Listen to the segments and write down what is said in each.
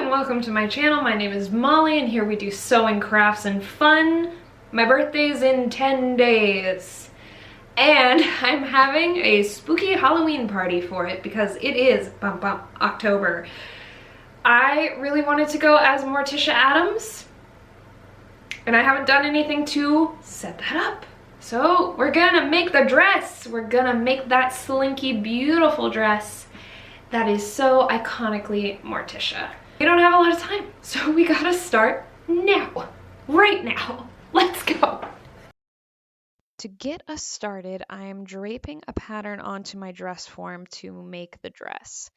and welcome to my channel. My name is Molly and here we do sewing, crafts, and fun. My birthday's in 10 days and I'm having a spooky Halloween party for it because it is October. I really wanted to go as Morticia Addams and I haven't done anything to set that up. So we're gonna make the dress. We're gonna make that slinky, beautiful dress that is so iconically Morticia. We don't have a lot of time, so we gotta start now, right now. Let's go. To get us started, I'm draping a pattern onto my dress form to make the dress.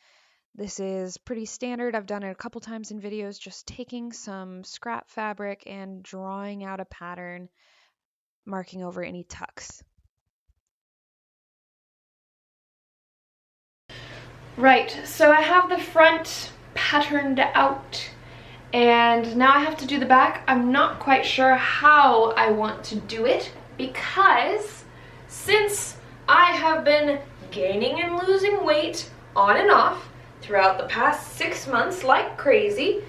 This is pretty standard. I've done it a couple times in videos, just taking some scrap fabric and drawing out a pattern, marking over any tucks. Right, so I have the front patterned out and now I have to do the back. I'm not quite sure how I want to do it because since I have been gaining and losing weight on and off throughout the past 6 months like crazy,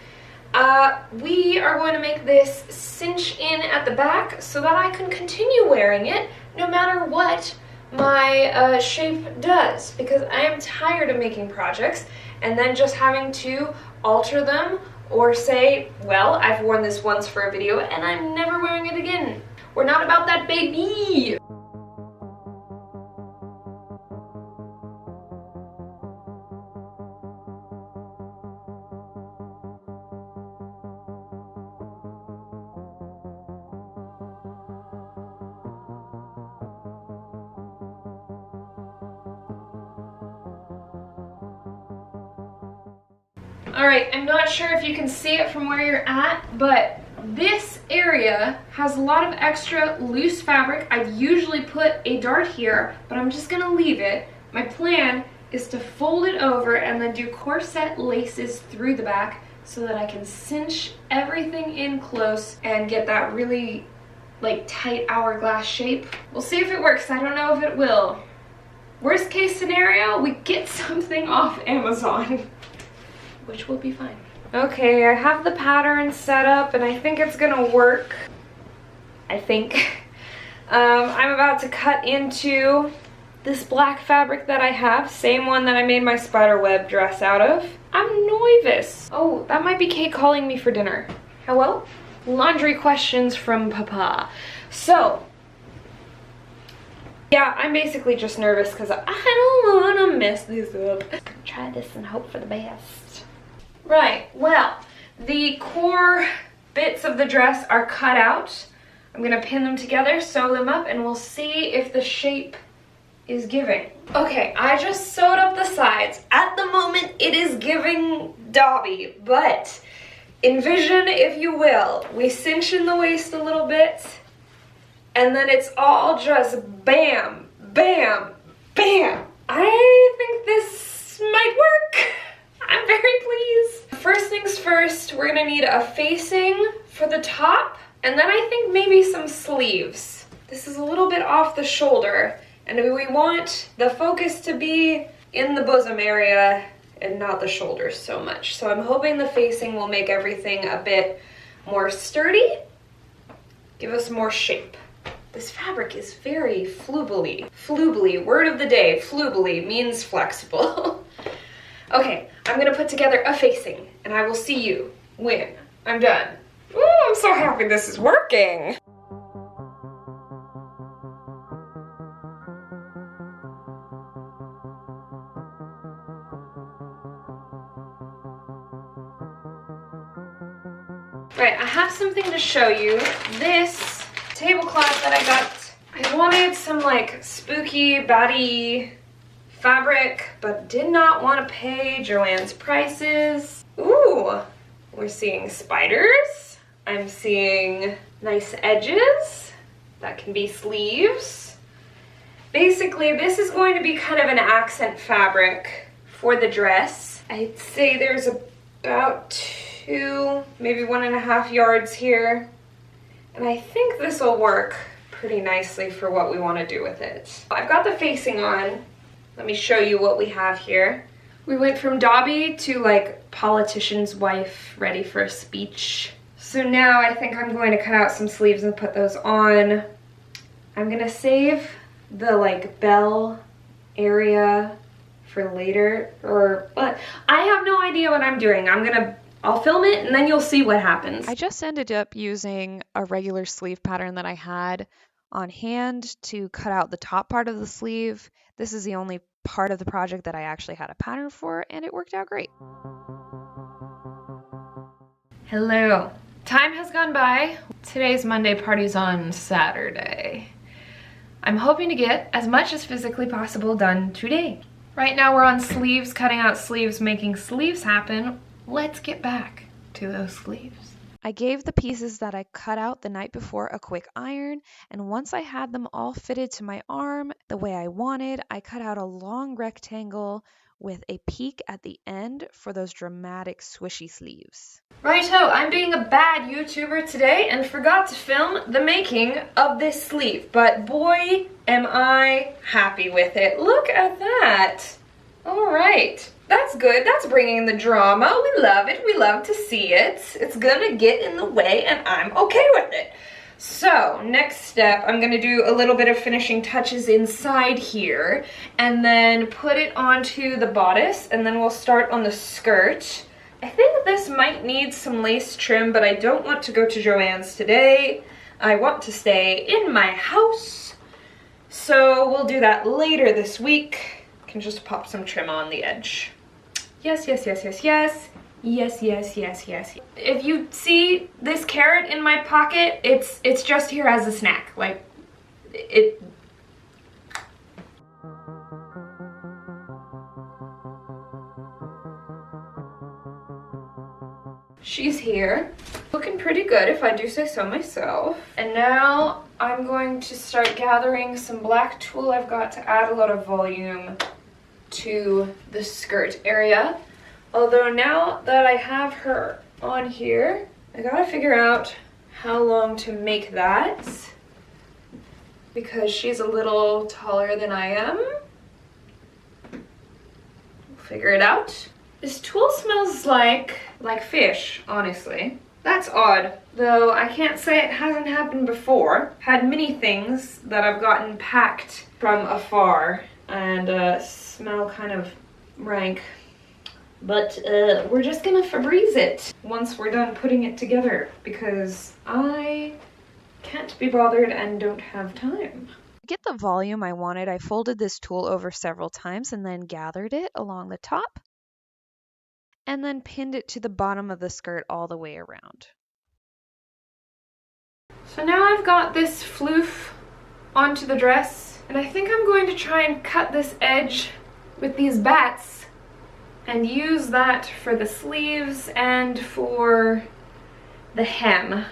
we are going to make this cinch in at the back so that I can continue wearing it no matter what my shape does, because I am tired of making projects and then just having to alter them or say, well, I've worn this once for a video and I'm never wearing it again. We're not about that, baby! Alright, I'm not sure if you can see it from where you're at, but this area has a lot of extra loose fabric. I usually put a dart here, but I'm just going to leave it. My plan is to fold it over and then do corset laces through the back so that I can cinch everything in close and get that really like tight hourglass shape. We'll see if it works. I don't know if it will. Worst case scenario, we get something off Amazon. Which will be fine. Okay, I have the pattern set up and I think it's gonna work. I think. I'm about to cut into this black fabric that I have, same one that I made my spiderweb dress out of. I'm nervous. Oh, that might be Kate calling me for dinner. Hello? Laundry questions from Papa. So, yeah, I'm basically just nervous because I don't want to mess this up. I'm gonna try this and hope for the best. Right, well, the core bits of the dress are cut out. I'm gonna pin them together, sew them up, and we'll see if the shape is giving. Okay, I just sewed up the sides. At the moment, it is giving Dobby, but envision, if you will, we cinch in the waist a little bit, and then it's all just bam, bam, bam. I think this might work. I'm very pleased. First things first, we're gonna need a facing for the top, and then I think maybe some sleeves. This is a little bit off the shoulder, and we want the focus to be in the bosom area and not the shoulders so much. So I'm hoping the facing will make everything a bit more sturdy, give us more shape. This fabric is very flubely. Flubely, word of the day, flubely means flexible. Okay, I'm gonna put together a facing and I will see you when I'm done. Ooh, I'm so happy this is working. Right, I have something to show you. This tablecloth that I got, I wanted some like spooky, batty fabric, but did not want to pay Joann's prices. Ooh, we're seeing spiders. I'm seeing nice edges. That can be sleeves. Basically, this is going to be kind of an accent fabric for the dress. I'd say there's about 2, maybe 1.5 yards here. And I think this will work pretty nicely for what we want to do with it. I've got the facing on. Let me show you what we have here. We went from Dobby to like politician's wife ready for a speech. So now I think I'm going to cut out some sleeves and put those on. I'm gonna save the like bell area for later, but I have no idea what I'm doing. I'll film it and then you'll see what happens. I just ended up using a regular sleeve pattern that I had on hand to cut out the top part of the sleeve. This is the only part of the project that I actually had a pattern for, and it worked out great. Hello. Time has gone by. Today's Monday, party's on Saturday. I'm hoping to get as much as physically possible done today. Right now we're on sleeves, cutting out sleeves, making sleeves happen. Let's get back to those sleeves. I gave the pieces that I cut out the night before a quick iron, and once I had them all fitted to my arm the way I wanted, I cut out a long rectangle with a peak at the end for those dramatic swishy sleeves. Righto, I'm being a bad YouTuber today and forgot to film the making of this sleeve, but boy am I happy with it. Look at that. All right. That's good. That's bringing the drama. We love it. We love to see it. It's gonna get in the way and I'm okay with it. So next step, I'm gonna do a little bit of finishing touches inside here and then put it onto the bodice, and then we'll start on the skirt. I think this might need some lace trim, but I don't want to go to Joann's today. I want to stay in my house. So we'll do that later this week. Can just pop some trim on the edge. Yes, yes, yes, yes, yes. Yes, yes, yes, yes. If you see this carrot in my pocket, it's just here as a snack. Like, it... She's here. Looking pretty good if I do say so myself. And now I'm going to start gathering some black tulle I've got to add a lot of volume to the skirt area. Although now that I have her on here, I gotta figure out how long to make that because she's a little taller than I am. We'll figure it out. This tulle smells like fish, honestly. That's odd, though I can't say it hasn't happened before. Had many things that I've gotten packed from afar and smell kind of rank. But we're just gonna Febreze it once we're done putting it together because I can't be bothered and don't have time. To get the volume I wanted, I folded this tulle over several times and then gathered it along the top and then pinned it to the bottom of the skirt all the way around. So now I've got this floof onto the dress, and I think I'm going to try and cut this edge with these bats and use that for the sleeves and for the hem.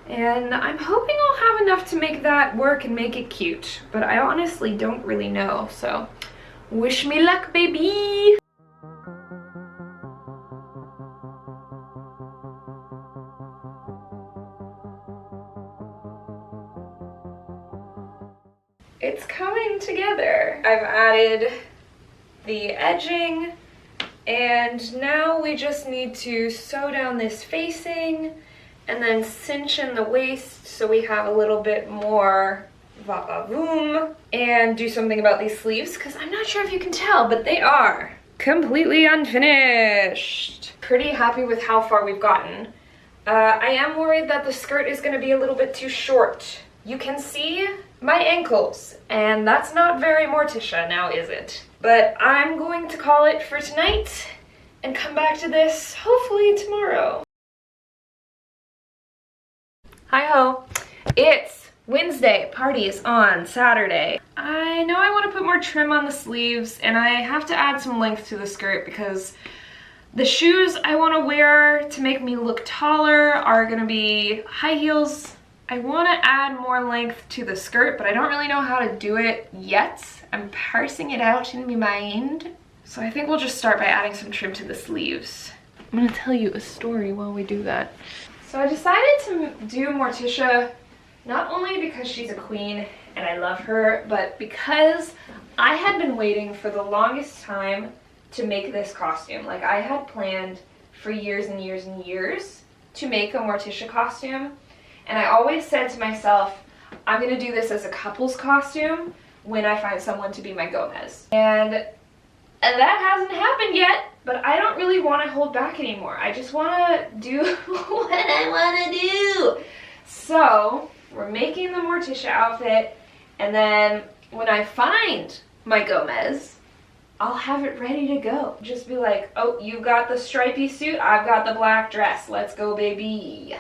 And I'm hoping I'll have enough to make that work and make it cute, but I honestly don't really know, so wish me luck, baby! It's coming together. I've added the edging, and now we just need to sew down this facing and then cinch in the waist so we have a little bit more va-va-voom, and do something about these sleeves because I'm not sure if you can tell, but they are completely unfinished. Pretty happy with how far we've gotten. I am worried that the skirt is going to be a little bit too short. You can see my ankles, and that's not very Morticia now, is it? But I'm going to call it for tonight and come back to this hopefully tomorrow. Hi-ho. It's Wednesday. Party is on Saturday. I know I want to put more trim on the sleeves, and I have to add some length to the skirt because the shoes I want to wear to make me look taller are going to be high heels. I want to add more length to the skirt, but I don't really know how to do it yet. I'm parsing it out in my mind. So I think we'll just start by adding some trim to the sleeves. I'm going to tell you a story while we do that. So I decided to do Morticia not only because she's a queen and I love her, but because I had been waiting for the longest time to make this costume. Like, I had planned for years and years and years to make a Morticia costume, and I always said to myself, I'm gonna do this as a couple's costume when I find someone to be my Gomez. And that hasn't happened yet, but I don't really want to hold back anymore. I just want to do what I want to do. So we're making the Morticia outfit, and then when I find my Gomez, I'll have it ready to go. Just be like, oh, you got the stripy suit, I've got the black dress. Let's go, baby.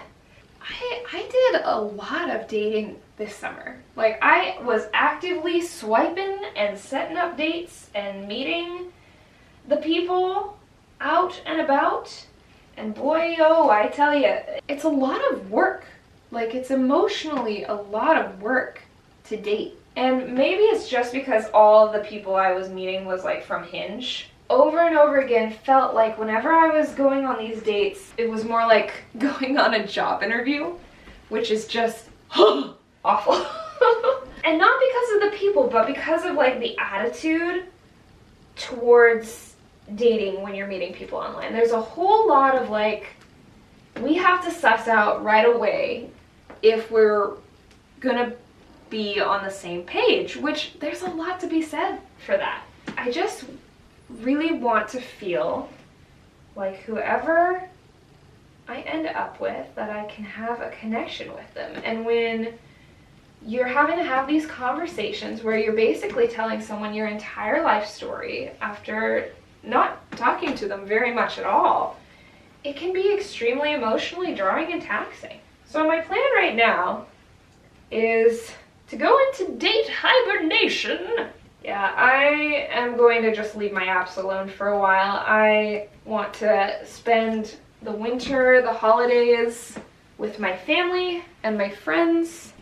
I did a lot of dating this summer. Like, I was actively swiping and setting up dates and meeting the people out and about. And boy, oh, I tell you, it's a lot of work. Like, it's emotionally a lot of work to date. And maybe it's just because all the people I was meeting was like from Hinge. Over and over again felt like whenever I was going on these dates, it was more like going on a job interview, which is just awful. And not because of the people, but because of like the attitude towards dating when you're meeting people online. There's a whole lot of like, we have to suss out right away if we're gonna be on the same page, which there's a lot to be said for that. I just really want to feel like whoever I end up with, that I can have a connection with them. And when you're having to have these conversations where you're basically telling someone your entire life story after not talking to them very much at all, it can be extremely emotionally drawing and taxing. So my plan right now is to go into date hibernation. Yeah, I am going to just leave my apps alone for a while. I want to spend the winter, the holidays with my family and my friends.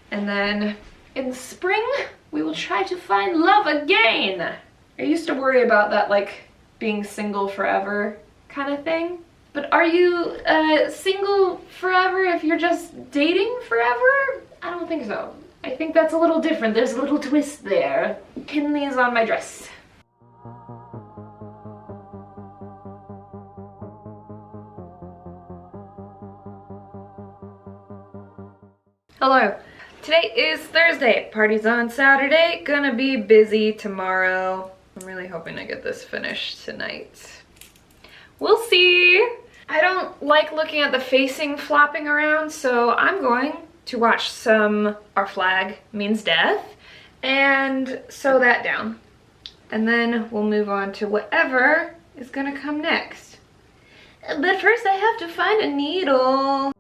And then in the spring, we will try to find love again. I used to worry about that, like, being single forever kind of thing. But are you single forever if you're just dating forever? I don't think so. I think that's a little different. There's a little twist there. Pin these on my dress. Hello. Today is Thursday. Party's on Saturday. Gonna be busy tomorrow. I'm really hoping to get this finished tonight. We'll see. I don't like looking at the facing flopping around, so I'm going to watch some Our Flag Means Death and sew that down. And then we'll move on to whatever is gonna come next. But first I have to find a needle.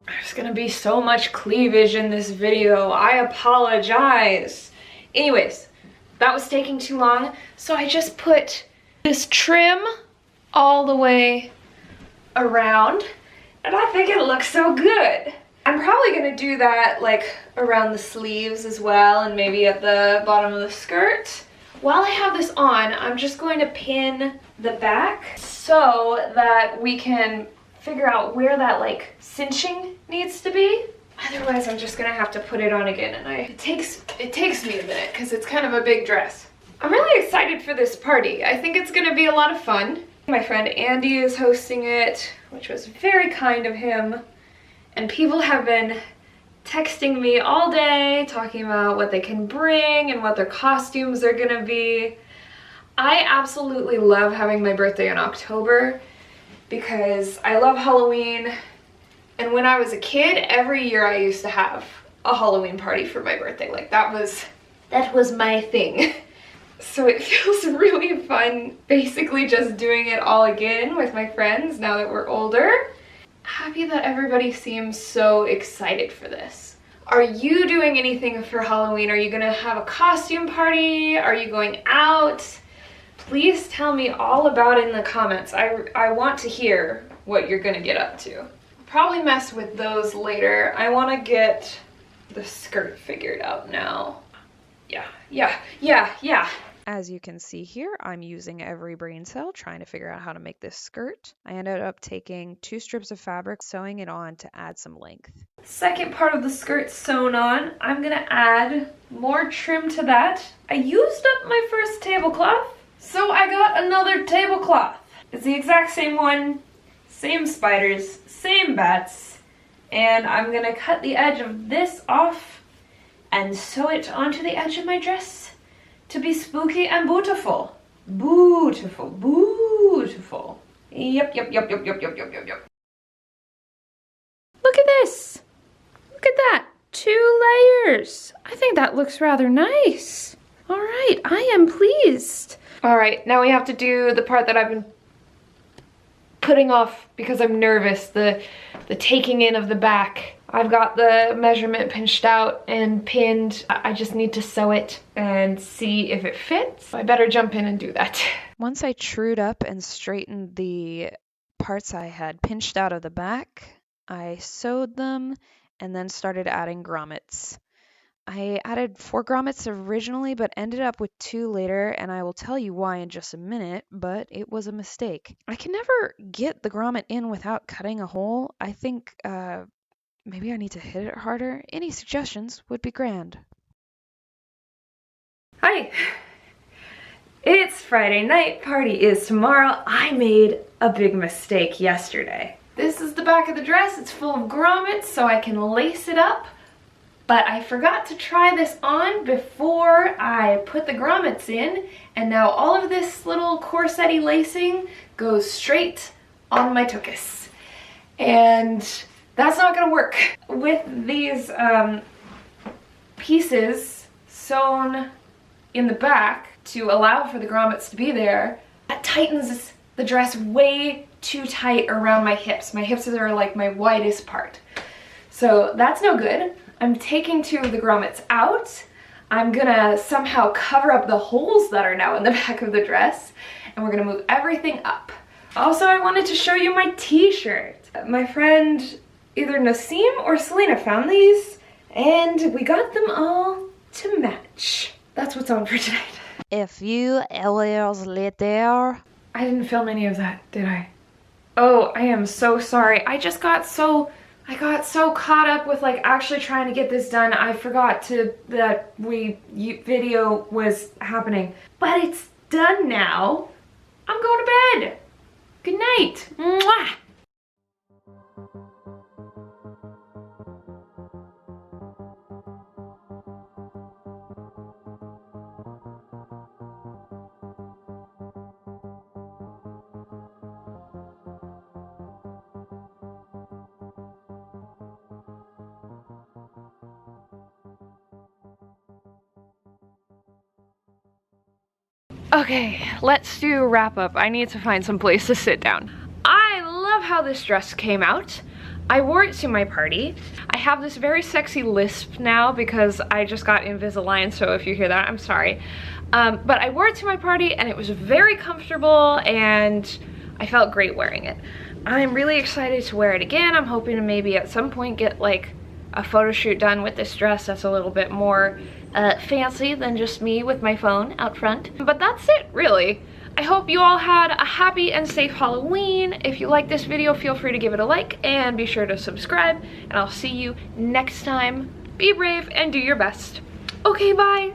There's gonna be so much cleavage in this video. I apologize. Anyways, that was taking too long, so I just put this trim all the way around, and I think it looks so good. I'm probably gonna do that like around the sleeves as well, and maybe at the bottom of the skirt. While I have this on, I'm just going to pin the back so that we can figure out where that like cinching needs to be. Otherwise, I'm just gonna have to put it on again, and it takes me a minute because it's kind of a big dress. I'm really excited for this party. I think it's gonna be a lot of fun. My friend Andy is hosting it, which was very kind of him. And people have been texting me all day, talking about what they can bring and what their costumes are gonna be. I absolutely love having my birthday in October because I love Halloween. And when I was a kid, every year I used to have a Halloween party for my birthday. Like, that was my thing. So it feels really fun basically just doing it all again with my friends now that we're older. Happy that everybody seems so excited for this. Are you doing anything for Halloween? Are you gonna have a costume party? Are you going out? Please tell me all about it in the comments. I want to hear what you're gonna get up to. I'll probably mess with those later. I wanna get the skirt figured out now. Yeah. As you can see here, I'm using every brain cell trying to figure out how to make this skirt. I ended up taking 2 strips of fabric, sewing it on to add some length. Second part of the skirt sewn on, I'm gonna add more trim to that. I used up my first tablecloth, so I got another tablecloth. It's the exact same one, same spiders, same bats, and I'm gonna cut the edge of this off and sew it onto the edge of my dress to be spooky and beautiful. Beautiful, beautiful. Yep. Look at this. Look at that. 2 layers. I think that looks rather nice. All right, I am pleased. All right, now we have to do the part that I've been putting off because I'm nervous, the taking in of the back. I've got the measurement pinched out and pinned. I just need to sew it and see if it fits. I better jump in and do that. Once I trued up and straightened the parts I had pinched out of the back, I sewed them and then started adding grommets. I added 4 grommets originally, but ended up with 2 later, and I will tell you why in just a minute, but it was a mistake. I can never get the grommet in without cutting a hole. I think, maybe I need to hit it harder. Any suggestions would be grand. Hi. It's Friday night, party is tomorrow. I made a big mistake yesterday. This is the back of the dress. It's full of grommets so I can lace it up. But I forgot to try this on before I put the grommets in, and now all of this little corset-y lacing goes straight on my tuchus. And that's not gonna work. With these pieces sewn in the back to allow for the grommets to be there, that tightens the dress way too tight around my hips. My hips are like my widest part. So that's no good. I'm taking 2 of the grommets out. I'm gonna somehow cover up the holes that are now in the back of the dress, and we're gonna move everything up. Also, I wanted to show you my t-shirt. My friend either Nasim or Selena found these, and we got them all to match. That's what's on for tonight. A few hours later. I didn't film any of that, did I? Oh, I am so sorry. I got so caught up with like actually trying to get this done. I forgot that video was happening. But it's done now. I'm going to bed. Good night. Mwah. Okay, let's do a wrap up. I need to find some place to sit down. I love how this dress came out. I wore it to my party. I have this very sexy lisp now because I just got Invisalign, so if you hear that, I'm sorry. But I wore it to my party and it was very comfortable and I felt great wearing it. I'm really excited to wear it again. I'm hoping to maybe at some point get like a photo shoot done with this dress that's a little bit more fancy than just me with my phone out front. But that's it, really. I hope you all had a happy and safe Halloween. If you like this video, feel free to give it a like and be sure to subscribe, and I'll see you next time. Be brave and do your best. Okay, bye.